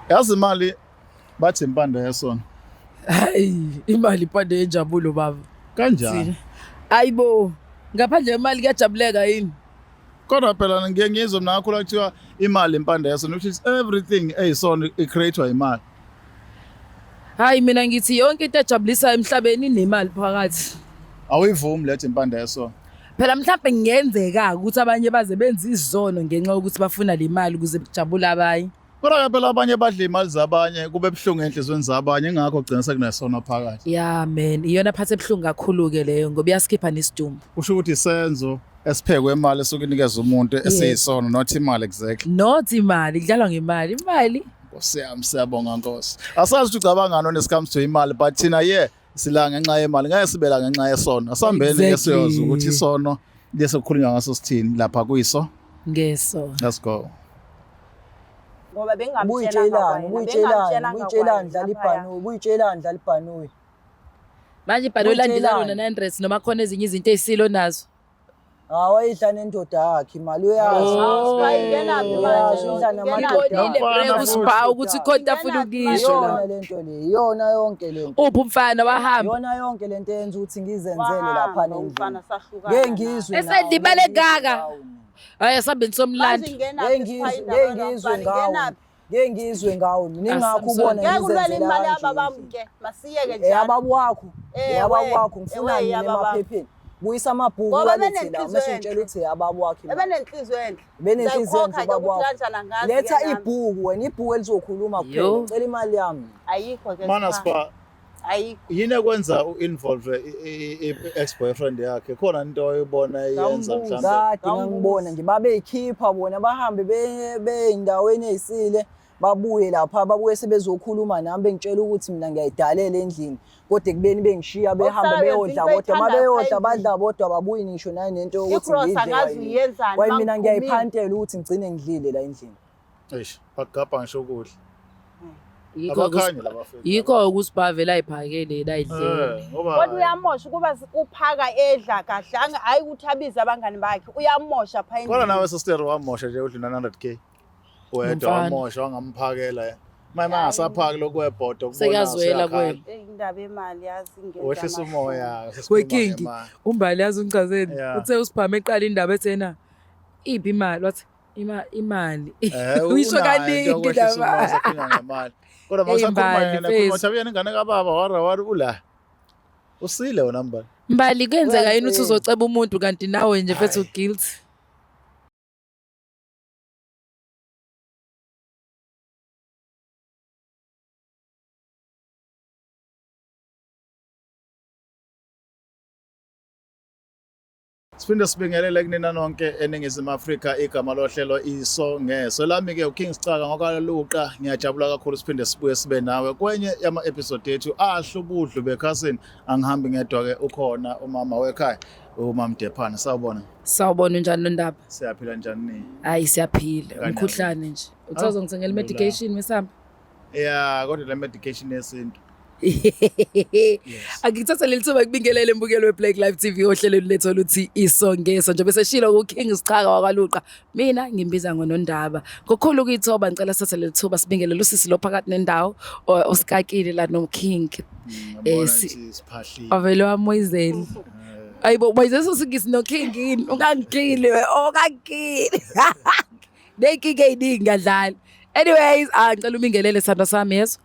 Yazi imali bathi impande yesona. Hayi, imali ipande yenjabulo baba. Kanjani? Ayibo, ngaphandle kwemali kuyajabuleka yini? Kodwa phela ngiye ngizwe nakho la kuthiwa imali impande yesona, which is everything eyisona icreatewa imali. Hayi mina ngithi yonke into ejabulisa emhlabeni inemali phakathi. Awuyivumi lethi impande yesona. Phela mhlawumbe kungenzeka ukuthi abanye baze benze izono ngenxa yokuthi bafuna le mali ukuze kujabule abanye. Kodwa phela abanye badla imali zabanye kube buhlungu enhlizweni zabanye ingakho kugcina sekunesona phakathi. Yeah man, iyona phathe ebuhlungu kakhulu ke leyo ngoba iyaskipha nesidumbu. Kusho ukuthi isenzo esiphekwe imali esuke inikeza umuntu esiyisona not imali exactly. Not imali, kudlalwa ngemali. Imali Siyabonga Nkosi. Asazi ukuthi ucabangani when it comes to imali but thina sila ngenxa yemali ngeke sibela ngenxa yesono. Asambeni ke siyoza ukuthi isono lese kukhulunywa ngaso sithini lapha kuyiso. Ngeso. Let's go. Ngoba buyitshelani dlala ibhanoyi. Manje ibhanoyi landilana na-900 noma khona ezinye izinto ezisilo nazo. Awayidla nendoda yakhe imali uyazi. Usibhawu ukuthi ikhonto afuna ukisho la. Iyona lento le, iyona yonke lento. Uphi umfana wahamba? Iyona yonke lento eyenza ukuthi ngizenzele lapha nendlela. Ngeke ngizwe. Esedibale gaga. Hayi asambeni somlando. Ngeke ngizwe ngawo. Ningakho ubona ngizenzele imali yababamke. Masiyeke njalo. Yababa wakho ngifuna nini emaphepheni. Buyisa amabhuku walethela mase ngitshela ukuthi yababa wakhe. Ebenenhliziyo enhle. Benenhliziyo enhle baba wakho. Letha ibhuku wena ibhuku elizokhuluma kuphela. Ngicela imali yami. Ayikho ke. Mana Spa. Ayikho. Yini ekwenza uinvolve i-ex-boyfriend yakhe? Khona into oyibona yenza mhlawumbe. Kade ngangibona nje babeyikhipha bona bahambe beyindaweni ezisile. Babuye lapha babuye sebezokhuluma nami bengitshela ukuthi mina ngiyayidalela endlini kodwa ekubeni bengishiya behamba beyodla kodwa mabeyodla badla bodwa babuye ngisho nayo nento yokuthi ngidle kwaye mina ngiyayiphantela ukuthi ngigcine ngidlile la endlini. Eish bagabha ngisho ukudla. Yikho ukusibhavela ayiphakele ayidlele. Kodwa uyamosha kuba uphaka edla kahle hayi ukuthi abize abangani bakhe uyamosha pha endlini. Kodwa nawe sister wamosha nje udlula 900k. Wedwa wamosha wangamphakela mama angasaphaki lokwebhodo kubona sekazwela kwena indaba yemali yazi ingenza wehlisa umoya wekingi umbali yazi ungichazeni uthe usiphame eqala indaba ethena iphi imali wathi imali uyisho kaningi indaba ngemali kodwa masakhuluma yena kunothaba ingane kababa wari ula usile wona mbali kuyenzeka yini ukuthi uzoceba umuntu kanti nawe nje fethu guilty. Siphinde sibingelele kunina nonke eningizimu Afrika igama lohlelo isongeso lami ke uKing Sicaka ngokwaluqa ngiyajabula kakhulu siphinde sibuye sibe nawe kwenye yama episode yethu ahlubudlu bekhasini angihambi ngedwa ke ukhona umama wekhaya umama Dephane sawubona njani nondaba siyaphila njani ni hayi siyaphila umkhuhlane nje uthoza ngithengela medication mesamba kodwa le medication yesintu Akithatha lelithuba kubingelele imbukelo weBlack Live TV ohlelo letho luthi isongeso nje bese shilo kuKing Sicaka wakwaluqa mina ngimbiza ngonondaba ngokukhulu ukuyithoba ngicela satha lelithuba sibingelele usisi lo phakathi nendawo osikakile la noKing siphahliwe avelo amoyizeli ayibo bayizeso singisi noKing yini ungangigile okangile nekike idingi ngadlala anyways ngicela ubingelele sandwa sami yeso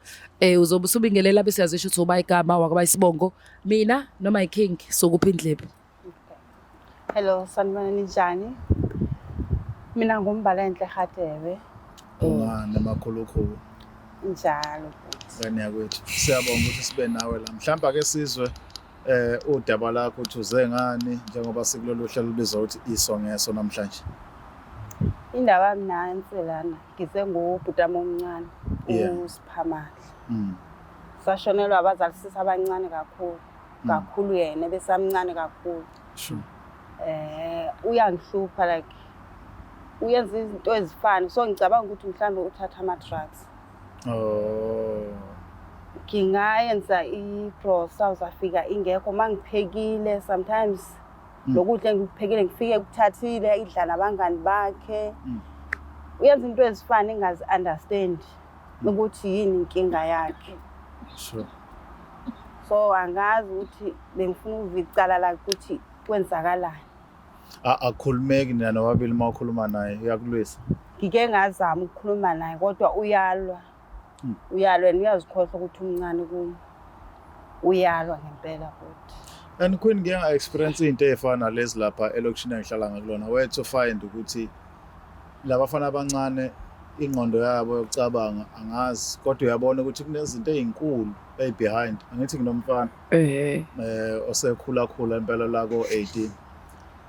uzobe usubingelela bese yazisho ukuthi uba igama wakwabayisibongo mina noma iKing sokuphi indlebe. Hello sanibona ninjani mina ngumbala enhle Hadebe namakhulukhulu njalo ngani yakwethu siyabonga ukuthi sibe nawe la mhlamba ke sizwe udaba lakho uthi uze ngani njengoba sikulolu hlelo lubizwa ukuthi isongeso namhlanje. Indaba mnansi lana ngize ngubhutama omncane uSiphamandla sashonelwa abazali sisi abancane kakhulu yena besamncane kakhulu sure uyangihlupha like uyenza izinto ezifana so ngicabanga ukuthi mhlambe uthatha ama drugs ngingayenza i-process uzafika ingekho mangiphekile sometimes lokudla engikuphekile ngifike kuthathile idla nabangani bakhe uyenza into ezifana engazi understand ukuthi yini inkinga yakhe. Sure. So angazi ukuthi bengifuna ukuva icala lakhe ukuthi kwenzakalani. Akukhulumeki nina wabili mawukhuluma naye uyakulwisa. Ngike ngazama ukukhuluma naye kodwa uyalwa. Uyalwa uyazikhohlwa ukuthi umncane kuyo. Uyalwa ngempela futhi. And Queen ngeke nga-experience into ey'fana lezi lapha elokishini engihlala ngakulona where to find ukuthi labafana abancane ingqondo yabo yokucabanga angazi kodwa uyabona ukuthi kunezinto ey'nkulu behind angithi nginomfana osekhula impela la ko-18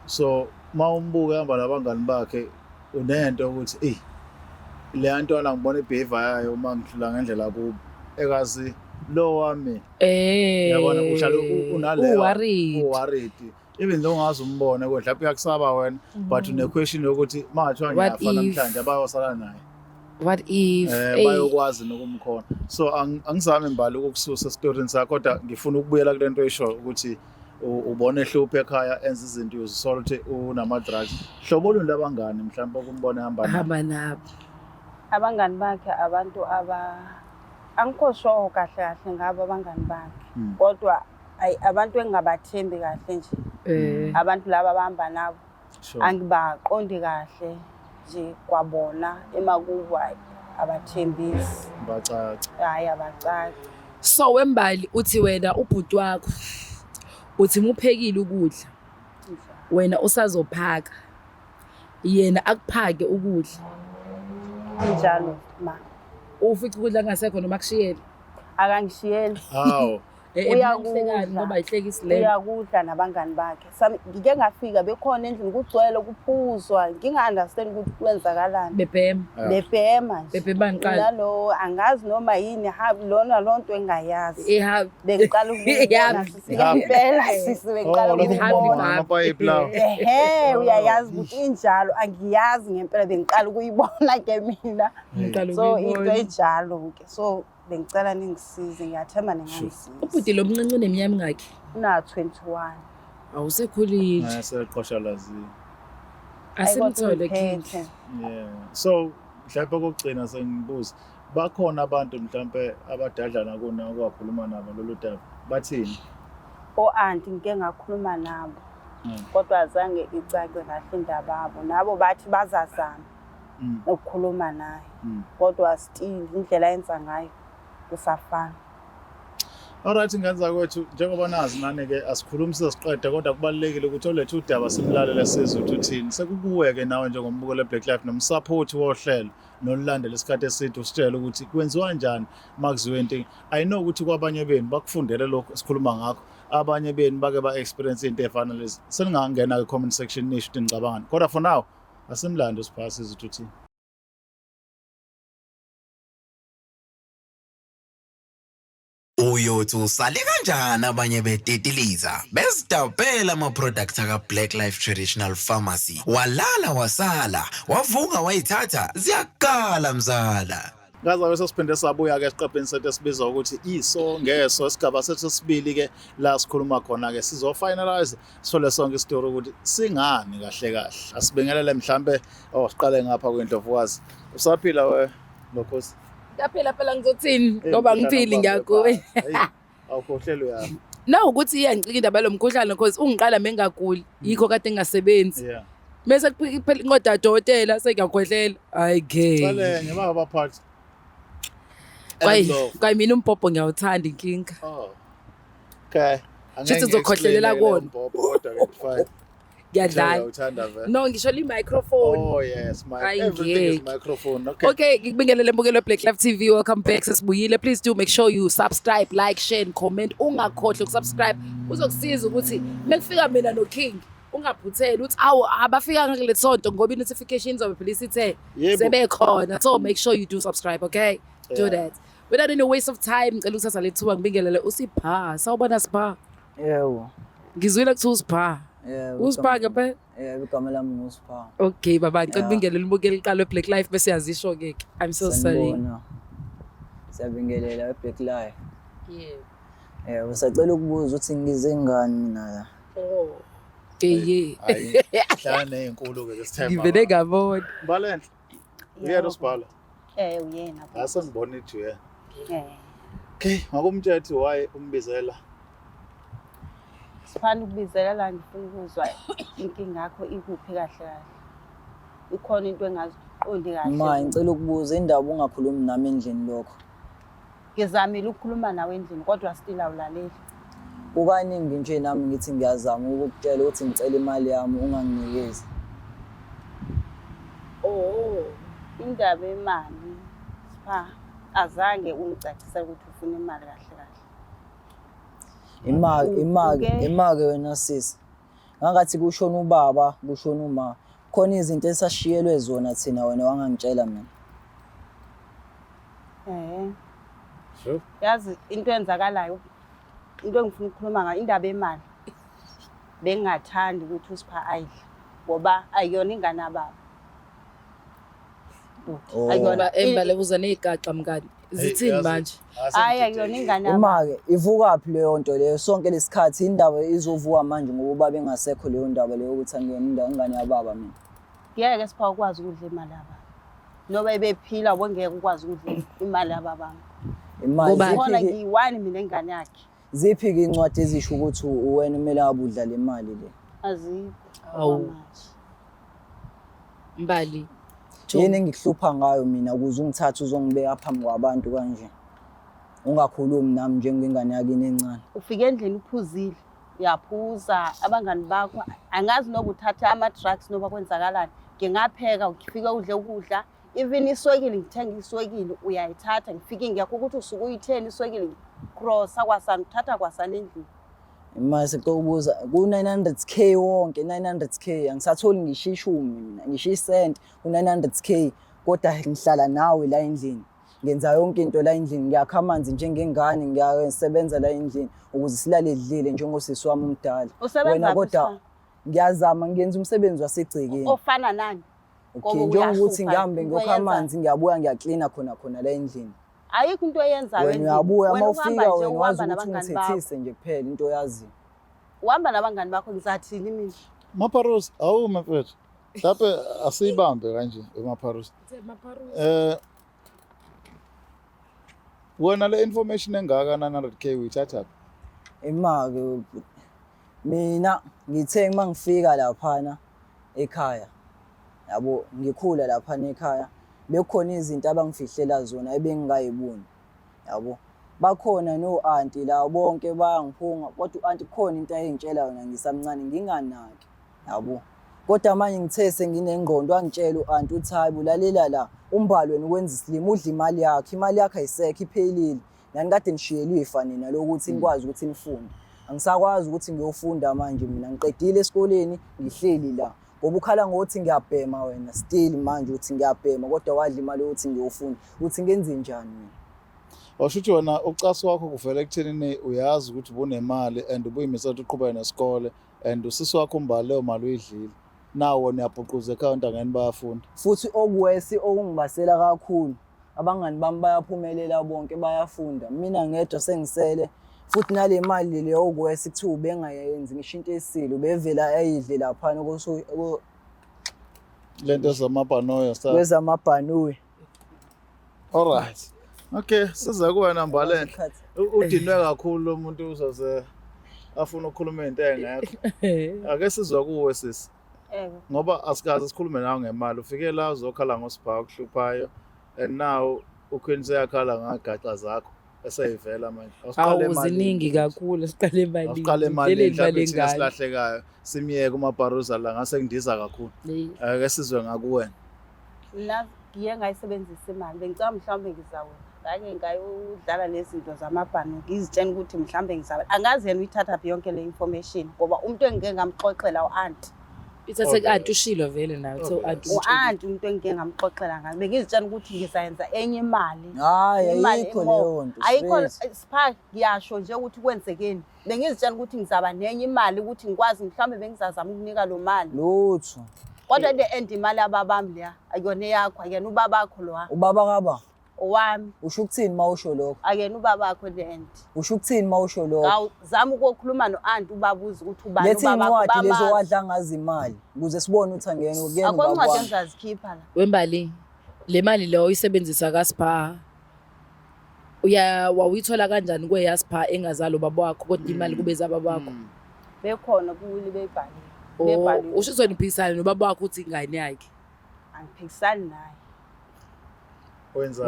so mawumbuka ehamba nabangani bakhe unento ukuthi le ntwana ngibona ibehavior yayo uma ngidlula ngendlela kubo ekazi lo wami yabona uhlala unaleyo worried even though ungazi umbone kodwa lapho uyakusaba wena but une question yokuthi mathiwa ngiyafa namhlanje bayosala naye what if bayokwazi nokumkhona so angizami imbali ukukususa esitorini sakho kodwa ngifuna ukubuyela kule nto esho ukuthi ubone ehluphe ekhaya enza izinto uzisola ukuthi unama drugs hlobo luni labangani mhlawumbe ukumbona hamba nabo abangani bakhe abantu angikho sure kahle ngabo abangani bakhe kodwa abantu engingabathembi kahle nje abantu laba abahamba nabo angibaqondi kahle nje kwabona emakubo abathembisi bacaca hayi abacaca. So wembali uthi wena ubhuti wakho uthi muphekile ukudla wena usazophaka yena akuphake ukudla njalo ma ufica ukudla ngasekho noma kushiyele akangishiyeli hawo uyakudla ngoba ihlekisi le uyakudla nabangani bakhe ngike ngafika bekhona endlini kugcwele kuphuzwa nginga-understand ukuthi kwenzakalani bebhema nalo angazi noma yini lona lonto engayazi bengicala ukubona impela bengicala ukubona uyayazi ukuthi injalo angiyazi ngempela bengicala ukuyibona ke mina so into enjalo-ke so bengicela ningisize ngiyathemba ningangisiza. Ubhuti lo mncane uneminyaka mingaki? Una 21. Awusekhulile. Aseqoshalaziwe. Asemthole kinhle. Yeah. So mhlawumbe kokugcina sengibuza bakhona abantu mhlawumbe abadadlana kuna okwakhuluma nabo lolu daba bathini? Aunty ngike ngakhuluma nabo. Kodwa azange icace kahle indaba yabo. Nabo bathi bazazama ukukhuluma naye. Kodwa still indlela yenza ngayo kusafana. Alright ngenza kwethu njengoba nazi nani ke asikhulumi sesiqede kodwa kubalekile ukuthi olethe udaba simlalele sizwe ukuthi uthini sekukuweke nawe njengombuko le Black Life nomsupport wohlelo nolulandela isikhathi eside usitshela ukuthi kwenziwa kanjani makuziwe into I know ukuthi kwabanye benu bakufundele lokho sikhuluma ngakho abanye benu bake ba experience into efana lezi seningangena ke comment section nisho ukuthi nicabangani kodwa for now asimlando siphasi izwe ukuthi uyothi usale kanjani abanye betetiliza bezidabela ama-products aka-Black Life Traditional Pharmacy walala wasala wavuka wayithatha ziyakala mzala ngaza bese siphinde sabuya ke esiqepheni sethu esibizwa ukuthi isongeso isigaba sethu sibili ke la sikhuluma khona ke sizofinalize sole sonke istory ukuthi singani kahle asibingelele mhlambe siqale ngapha kweNdlovukazi usaphila we lokhosi Yaphela phela ngizothini ngoba ngiphili ngiyakuwe. Awukhohlelo yami. Na ukuthi iyangicika indaba lomkhuhlane because ungiqala mengaguli yikho kade ngingasebenzi. Yeah. Mase kuphela inqoda dokotela sengiyakhohlela. Hayi ke. Qalenge baphathi. Kwayi mina umpopho ngiyawuthanda inkinga. Oh. Okay. Sithi uzokhohlelela kona. Umpopho kodwa ke fine. Ngiyadlala. No ngisho le microphone. Oh yes, everything is microphone. Okay, ngikubingelele mbukelo Black Life TV. Welcome back sesibuyile. Please do make sure you subscribe, like, share and comment. Ungakhohle ukusubscribe. Uzokusiza ukuthi mekufika mina no King ungaphutheli uthi awu abafika ngale sonto ngoba notifications of publicity sebekhona. So make sure you do subscribe, okay? Do that. Without any waste of time, ngicela ukuthatha lethuba ngibingelele uSipha. Sawubona Sipha? Yebo. Ngizwile kuthi uSipha. Usipha ngapha? Igama lami ngusipha. Okay baba ngicela ubingelele umbukeli iqala Black Life bese yazisho ke. I'm so sorry. Siyabingelela Black Life. Yeah. Usacela ukubuza ukuthi ngize ngani mina la. Oh. Hlala nezinkulu ke this time. Ngivele ngabona. Balenhle. Uyena usibhala. Uyena. Asengibona ithi uyena. Okay. Okay, ngakumtshethi why umbizela? Sifana ukubizela la ngifuna ukuzwa inkinga yakho ikuphi kahle kahle. Ikhona into engaziqondi kahle. Ma ngicela ukubuza indaba ungakhulumi nami endlini lokho. Ngizamile ukukhuluma nawe endlini kodwa still awulaleli. Kukaningi nje nami ngithi ngiyazama ukukutshela ukuthi ngicela imali yami unganginikezi. Indaba yemali. Azange ungicacisele ukuthi ufuna imali kahle kahle. Imake wena sisi. Ngathi kushona ubaba, kushona uma. Khona izinto esashiyelwe zona thina wena wangangitshela mina. Sure. Yazi into enzakalayo. Into engifuna ukukhuluma ngayo indaba yemali. Bengingathandi ukuthi usipha ayidla ngoba ayiyona ingane yababa. Ayona embale buza nezigaxa mngani. Zithini manje? Ayiyona ingane yababa. Imake ivukaphi leyo nto leyo sonke lesikhathi indaba izovuka manje ngoba baba engasekho leyo ndaba leyo ukuthi angiyona ingane yababa mina. Ngeke sipha ukwazi ukudla imali yababa. Noba ebephila wongeke ukwazi ukudla imali yababa. Imali Khona ngiyiwani mina engane yakhe. Ziphi ke incwadi ezisho ukuthi wena kumele abudla le mali le? Azikho. Mbali. Yini engikuhlupha ngayo mina ukuze ungithathe uzongibeka phambi kwabantu kanje. Ungakhulumi nami njengengane yakini encane. Ufike endlini uphuzile. Uyaphuza abangani bakho angazi noba uthatha ama drugs noba kwenzakalani. Ngingapheka ukifika udle ukudla. Even iswekile ngithenga iswekile uyayithatha ngifike ngiyakho ukuthi usuku uyitheni iswekile cross akwasana uthatha kwasana endlini. Mase kubuza ku 900k wonke 900k angisatholi ngisho ishumi mina ngisho isent u 900k kodwa ngihlala nawe la endlini ngenza yonke into la endlini ngiyakha amanzi njengengane ngiyasebenza la endlini ukuze silale edlile njengosisi wami umdala wena kodwa ngiyazama ngiyenza umsebenzi wasegcekeni ofana nani ngoba njengokuthi ngihambe ngiyokha amanzi ngiyabuya ngiyaklina khona la endlini. Ayikho into oyenzayo wena uyabuya mawufika wena wazi ukuthi ngithethise nje kuphela into yazi. Uhamba nabangani bakho ngizathini mina? Maparos, mfethu. Lapha asiyibambe kanje eMaparos. Wena le information engaka 900k uyithatha? Imake mina ngithe mangifika laphana ekhaya. Yabo ngikhula laphana ekhaya. Bekhona izinto abangifihlela zona ebengingayiboni. Yabo bakhona no auntie la bonke bayangiphunga kodwa uauntie khona into ayengitshela yona ngisamncane nginganaki. Yabo kodwa manje ngithe senginengqondo wangitshela uauntie uthi hayi bulalela la umbalo wena ukwenza isilimo udla imali yakhe ayisekho iphelile. Nani kade nishiyelwe ifa nina lokuthi ngikwazi ukuthi nifunde. Angisakwazi ukuthi ngiyofunda manje mina ngiqedile esikoleni ngihleli la. Ngoba ukhala ngokuthi ngiyabhema wena still manje uthi ngiyabhema kodwa wadla imali ukuthi ngiyofunda uthi ngenze njani mina. Washuthi wena ucaso wakho kuvela ekuthenini uyazi ukuthi ubunemali and ubuyimisela ukuthi uqhubeke nesikole and usisi wakho umbali leyo mali uyidlile nawo wona uyabhuquza account angani bayafunda futhi okuwesi okungibasela kakhulu abangani bami bayaphumelela bonke bayafunda mina ngedwa sengisele futhi nale mali leyo okuwesi kuthiwa bengayenzi ngisho into esile ubevela ayidle lapha lento zamabhanoya sa kwezamabhanoya. Alright. Okay, siza kuwena Mbalele. Udinwe kakhulu umuntu uzoze afuna ukukhuluma into engekho. Ake sizwa kuwe sisi. Ngoba asikaze sikhulume nawe ngemali. Ufike la uzokhala ngosipha ukuhluphayo and now ukhwenise yakhala ngagaxa zakho esayivela manje. Awuqale imali. Awuziningi kakhulu siqale imali. Awuqale imali silahlekayo. Simiyeke uMaparuza la ngase ngidiza kakhulu. Ake sizwe ngakuwena. La ngiye ngayisebenzisa imali. Bengicela mhlawumbe ngizawe. Ngake ngayudlala lezinto zamabhano ngizitshela ukuthi mhlambe ngizaba angazi yena uyithatha phi yonke le information ngoba umuntu engike ngamxoxela uaunt ithathe kanti ushilo vele nayo so uaunt umuntu engike ngamxoxela ngabe ngizitshela ukuthi ngizayenza enye imali hayi ayikho leyo nto ayikho sipha ngiyasho nje ukuthi kwenzekeni bengizitshela ukuthi ngizaba nenye imali ukuthi ngikwazi mhlambe bengizazama ukunika lo mali lutho kodwa the end imali ababami la ayona yakho ayena ubaba wakho lo ubaba kaba owami usho ukuthini mawusho lokho akena ubaba wakho the end usho ukuthini mawusho lokho awuzama ukukhuluma noaunt ubabuza ukuthi ubani ubaba wakho lethi lezo wadla ngazi imali ukuze sibone ukuthi angena ukuyena ubaba akho incwadi enzazikhipha la wembali Le mali lo uyisebenzisa kaSpar. Wawuyithola kanjani kweyaSpar engazali ubaba wakho kodwa imali kube zababa wakho? Bekhona kuwili bebhaliwe. Usho ukuthi niphikisana nobaba wakho uthi ingane yakhe. Angiphikisani naye.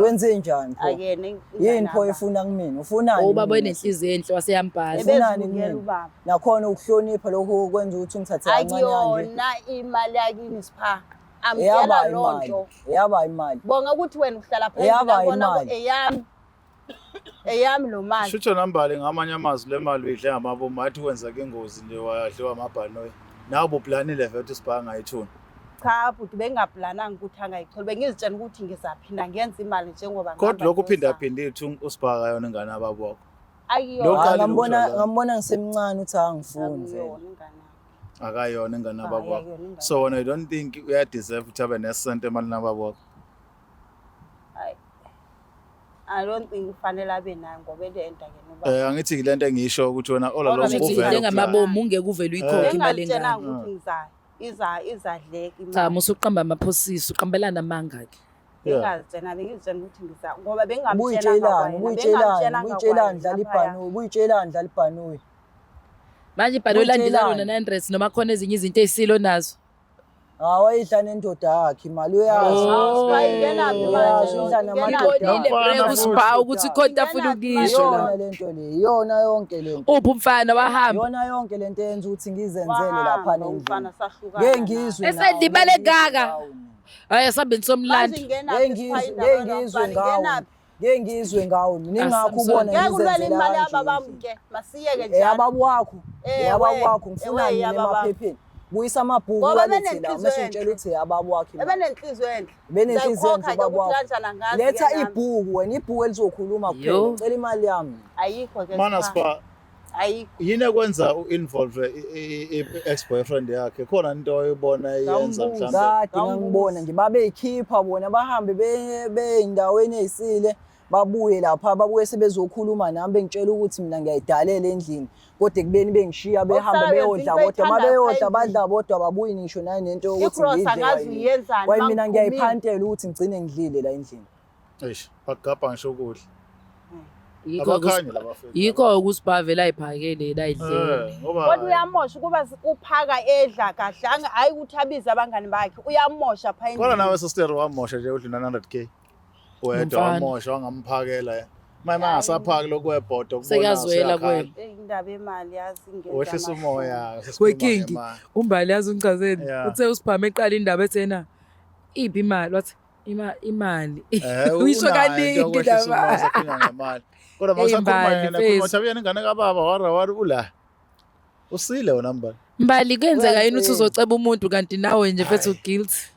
Wenze njani pho? Akene Yini pho efuna kumina? Ufunani? Ubaba enenhliziyo enhle waseyambhala. Ufunani kumina? Nakhona ukuhlonipha lokho kwenza ukuthi ungithathe kancane kanje. Akuyona imali yakini Spar. Amtshela lonto. Eyaba imali. Bonga ukuthi wena uhlala phezulu bona eyami. Eyami lo mali. Shutho nambali ngamanye amazwi le mali uyidle ngamabomu athi kwenzeka ingozi nje wayadliwa amabhanoyi. Nawe ubuplanile vele Spar angayithuni. Cha futhi bengaplananga ukuthi angayicholi bengizitshela ukuthi ngizaphinda ngenza imali njengoba kodwa lokho uphinda ithi uSpar akayona ingane yababo wakho. Ngambona ngisemncane uthi angifuni vele. Akayona ingane yababo wakho. So I don't think uya deserve ukuthi abe nesente emalini yababo wakho. I don't think ufanele abe nayo ngoba le enta ngene angithi le nto engisho ukuthi wena always uvela ngamabomu ungeke uvele uyikhokhe imali engane. Ngiyacela ukuthi izadleka imali. Cha musuqamba amaphosisi uqambelana amanga ke. Ngiyazitshela ukuthi ngoba buyitshelani dlala ibhanoyi. Manje ibhanoyi landilalo na-900 noma khona ezinye izinto ezisilo nazo. Wayidla nendoda yakhe imali uyazi. USpar ukuthi ikhonta afuna ukisho la. Lento le iyona yonke lento. Uphi umfana wahamba? Iyona yonke lento eyenza ukuthi ngizenzele lapha nendlela. Ngeke ngizwe nawe. Esedibale gaga. Hayi asabeni somlando. Ngeke ngizwe ngawo. Ningakho ubona ngizenzela imali yababami ke. Masiyeke njalo. Eyababa wakho ngifuna yini emaphepheni. Buyisa amabhuku walethela mesitshela ukuthi ababo wakhe. Ebenenhliziyo enhle. Benenhliziyo enhle babo wakho. Letha ibhuku wena ibhuku elizokhuluma kuphela. Ngicela imali yami. Ayikho ke. Mana Spar. Ayikho. Yini ekwenza uinvolve i-ex-boyfriend yakhe? Khona into oyibona yenza mhlawumbe. Kade ngangibona nje babeyikhipha bona bahambe beyindaweni ezisile. Babuye lapha babuye sebezokhuluma nami bengitshela ukuthi mina ngiyayidalela endlini kodwa kubeni bengishiya behamba beyodla kodwa mabeyodla badla bodwa babuye ngisho nayo nento yokuthi ngidle kwaye mina ngiyayiphantela ukuthi ngigcine ngidlile la endlini. Eish bagabha ngisho ukudla. Yikho ukuSpar vela ayiphakele la idlele. Kodwa uyamosha kuba uphaka edla kahle hayi ukuthi abize abangani bakhe uyamosha pha endlini. Kodwa nawe sister wamosha nje udlina 100k. Wedwa wamosha wangamphakela mama angasaphaki lokwebhodo kubona sekazwela kwena indaba emali yazi ngeke wehlisa umoya wekingi umbali yazi ungichazeni uthe uSpar eqala indaba ethena iphi imali wathi imali uyisho kaningi ndaba kodwa mawusakhuluma yena kuthi uthabiyana ingane kababa wari ula usile wona mbali kenzeka yini uthi uzoceba umuntu kanti nawe nje fethu guilty.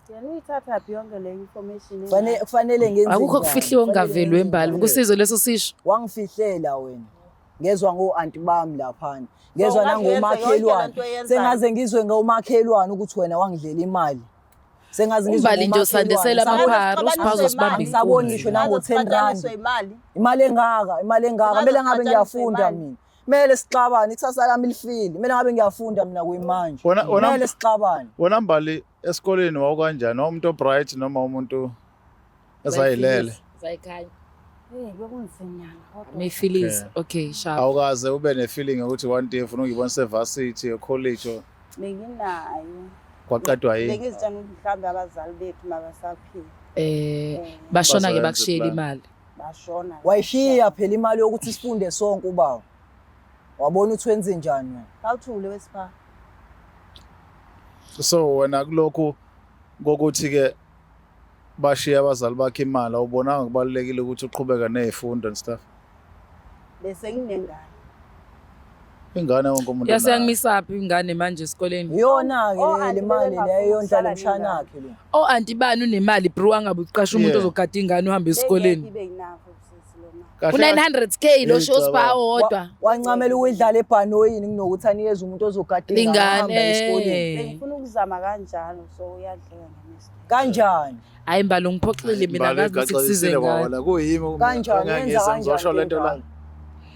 Yena uyithatha phi yonke le information kufanele ngenze akukho kufihliwe ongavelwe embali kusizo leso sisho wangifihlela wena ngezwe ngo-anti bami laphana ngezwe nangomakhelwane sengaze ngizwe ngomakhelwane ukuthi wena wangidlela imali sengaze ngizwe umbali nje usandisela amapharo usiphazo sibamba ngisabona ngisho nango-10 rand imali engaka kumele ngabe ngiyafunda mina kumele sixabane ikusasa lami lifile kumele ngabe ngiyafunda mina kuyimanje kumele sixabane wona mbali esikoleni wawukanjani umuntu obright noma umuntu ezayilele zayikhanya bekunzinyana kodwa mayfeelings okay sharp awukaze ube ne-feeling ukuthi one day ufuna ukuyibona se-varsity college benginayo kwaqedwa yini bengizitshela ukuthi mhlawumbe abazali bethu mabasaphila bashona ke bakushiyela imali bashona wayishiya phela imali yokuthi sifunde sonke ubaba wabona ukuthi wenze njani wena awuthule weSpar. So wena kulokhu kokuthi ke bashiya abazali bakhe imali awubonanga kubalekile ukuthi uqhubeka nezifundo and stuff bese nginengane ingane wonke umuntu yasengimisa phi ingane manje esikoleni yona ke le mali leyo yondla umshana wakhe lo anti bani unemali bro angabe uqasha umuntu ozogada ingane uhamba esikoleni ku900k lo uSpar wodwa wancamela ukudlala ebhanoyini kunokuthi anikeze umuntu ozogada ingane esikoleni bengifuna ukuzama kanjalo so uyadleka ngemisi kanjani hayi mbalo ngiphoxile mina ngazi ukuthi kusize ngani kuyimi kanjani ngizosho lento la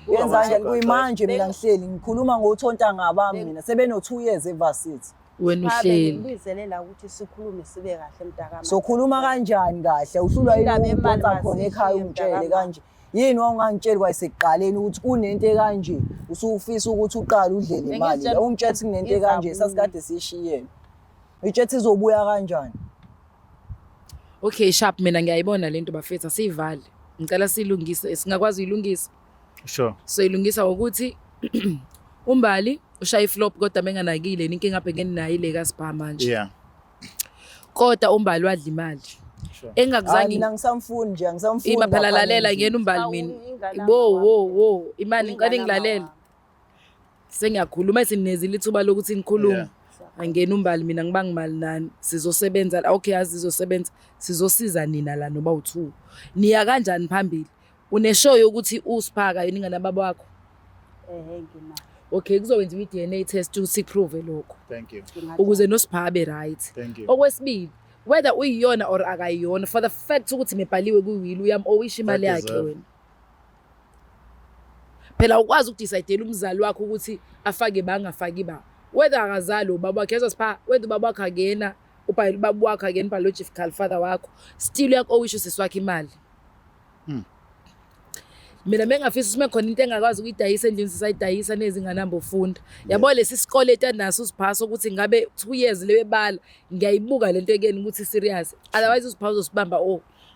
yenza njani kuyimanje mina ngihleli ngikhuluma ngothonta ngabami mina sebeno 2 years evarsity wena uhleli. Ngibizelela ukuthi sikhulume sibe kahle mntakama. Sokhuluma kanjani kahle? Uhlulwa yini Indaba yemali ukudonsa khona ekhaya masishiye, ungitshele mntakama. kanje? Yini wawungangitsheli kwasekuqaleni ukuthi kunento ekanje usufisa ukuthi uqale udlele imali? Ngiyakutshela Ungitshela ukuthi kunento ekanje sasikade sishiyene. Itshethi izobuya kanjani? Okay sharp, mina ngiyayibona lento bafethu asiyivale. Ngicela silungise, singakwazi uyilungisa. Sure. So ilungisa ukuthi umbali ushaya iflop kodwa benganakile inkinga abhekene nayo ile kaSpar manje. Yeah. Kodwa umbali wadla imali. Sure. Engakuzange Mina ngisamfundi nje, ngisamfundi. imaphalalela ngiyena umbali mina. Wo imali ngicela ngilalela. Sengiyakhuluma sinezile ithuba lokuthi ngikhulume. Yeah. Angena umbali mina ngibanga imali nani sizosebenza okay yazi sizosebenza sizosiza nina la noba u2 niya kanjani phambili uneshow yokuthi uSphaka yini ngana baba wakho Ngina. okay kuzowenziwa iDNA test ukuthi prove lokho Thank you. ukuze noSphaka abe right. Thank you. Okwesibili whether uyiyona or akayiyona for the fact ukuthi mebhaliwe kuwili uyam owisha imali That yakhe deserve. wena phela ukwazi ukudecide umzali wakho ukuthi afake bangafaki ba whether akazali ubaba wakhe ezoSphaka whether ubaba wakhe akena ubhayile ubaba wakhe akena biological father wakho still yakho owisho siswakhe imali. Mina mengafisa usime khona into engakwazi ukuyidayisa endlini sisayidayisa nezinganamba ufunda yabo lesi sikole etanaso uSphasa ukuthi ngabe 2 years lebebala ngiyayibuka lento ekeni ukuthi serious otherwise uSphasa uzosibamba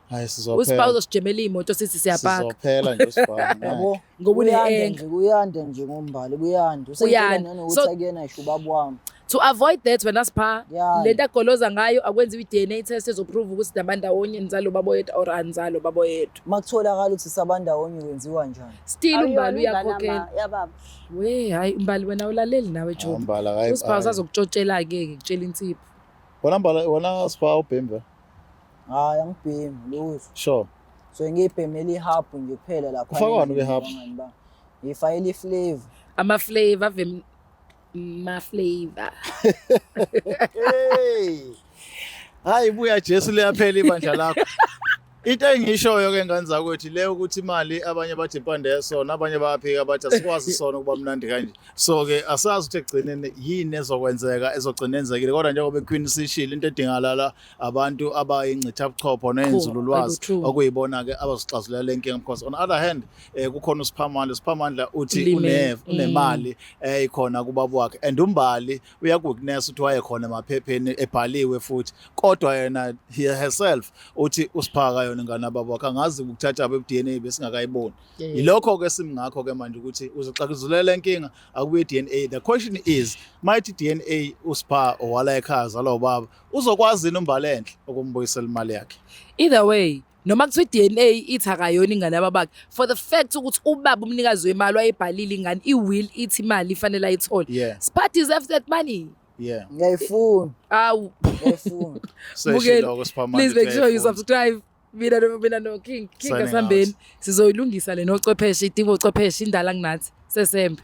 Hayi uSphasa sizophela. uzosijemela imoto sithi siyapaka Sizophela nje Sibani. Yabo. ngoba Kuyanda une-anger. nje, kuyanda nje ngombali, kuyanda. Usayitshela nanokuthi So- akuyena isho ubaba wami. to avoid that wena Spar Yeah. lento agoloza ngayo akwenziwa iDNA test ezoprove ukuthi ndabandawonye nizalo babo yedwa or anzalo babo yedwa Makutholakala ukuthi sabandawonye kwenziwa njani? still umbali uyakhokhela Yababa. we hayi umbali wena ulaleli nawe Job Umbala kayi. uSpar uzokutshotshela ke kutshela insipho Wona Spa ubhembe. Hayi angibhemi lutho. Sure. So ngiyibhemela ihub nje kuphela lapha. Ufakani kwi-hub? Ngifayile iflavor. ama flavor ave ma flavor Hey. Hayi buya Jesu liyaphela ibandla lakho. Into engishoyo ke ngane zakwethu le ukuthi imali abanye bathi impande sona abanye bayaphika bathi asikwazi sona ukuba mnandi kanje. So ke asazi ukuthi egcineni yini ezokwenzeka ezogcina enzekile kodwa njengoba eQueen sishile into edingalala abantu abayincitha buchopho nenzululwazi True. okuyibona ke abazixazulula lenkinga because on other hand kukhona uSiphamandla uthi Ulimele. unemali eyikhona kubaba wakhe and umbali uyakukunesa ukuthi wayekho emaphepheni ebhaliwe futhi kodwa yena herself uthi uSphaka yona ngana baba wakhe angazi ukuthatha beDNA besingakayiboni. Yeah. Yilokho ke simngakho ke manje ukuthi uzoxakuzulela inkinga akubuye DNA. The question is mighty DNA uSpha owala ekhaya zalo baba uzokwazi umbali enhle ukumbuyisela imali yakhe. either way noma kuthiwa iDNA ithi akayona ingane yababakhe for the fact ukuthi ubaba umnikazi wemali wayebhalile ingane iwill ithi imali ifanele ayithole Yeah. Spar deserves that money Yeah. Ngiyayifuna, awu ngiyayifuna. Seshiloko Siphamandla. please make sure you subscribe mina no King Signing asambeni out. sizoyilungisa le nochwepheshe idinga ochwepheshe indala kunathi sesembe.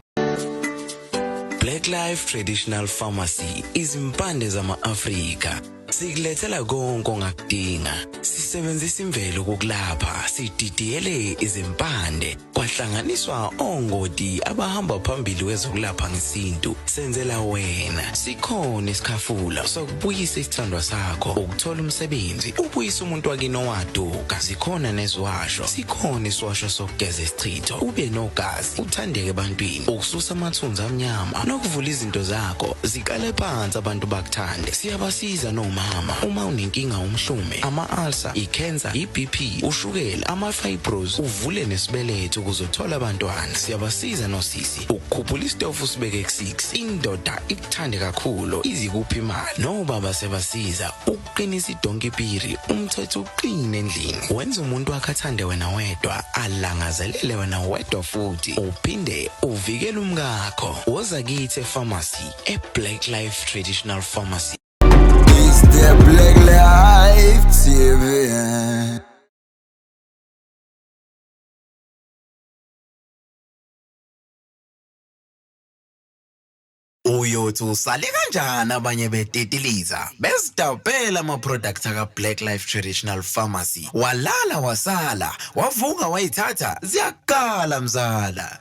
Black Life Traditional Pharmacy izimpande zama-Afrika. Sikulethela konke ongakudinga. Sisebenzisa imvelo kokulapha, sididiyele izimpande. Kwahlanganiswa ongoti abahamba phambili kwezokulapha ngesintu. Senzela wena. Sikhona isikhafula sokubuyisa isithandwa sakho, ukuthola umsebenzi, ubuyisa umuntu wakini owaduka. Sikhona neziwasho. Sikhona isiwasho sokugeza isichitho, ube nogazi, uthandeke ebantwini, ukususa amathunzi amnyama, nokuvula izinto zakho zikale phansi abantu bakuthande. Siyabasiza nomama uma unenkinga umhlume, ama-ulcer, i-cancer, i-BP, ushukela, ama-fibros, uvule nesibeletho ukuzothola abantwana. Siyabasiza nosisi ukukhuphula isitofu sibeke ku6, indoda ikuthande kakhulu izikuphi imali. Nobaba sebasiza ukuqinisa idonkipiri, umthetho uqine endlini. Wenza umuntu wakhe athande wena wedwa, alangazelele wena wedwa futhi uphinde uvikele umkakho. Woza kithi epharmacy eBlack Life Traditional Pharmacy. It's the Black Life TV. Uyothi usale kanjani abanye betetiliza bezidabela ama-products aka-Black Life Traditional Pharmacy walala wasala wavuka wayithatha ziyakala mzala.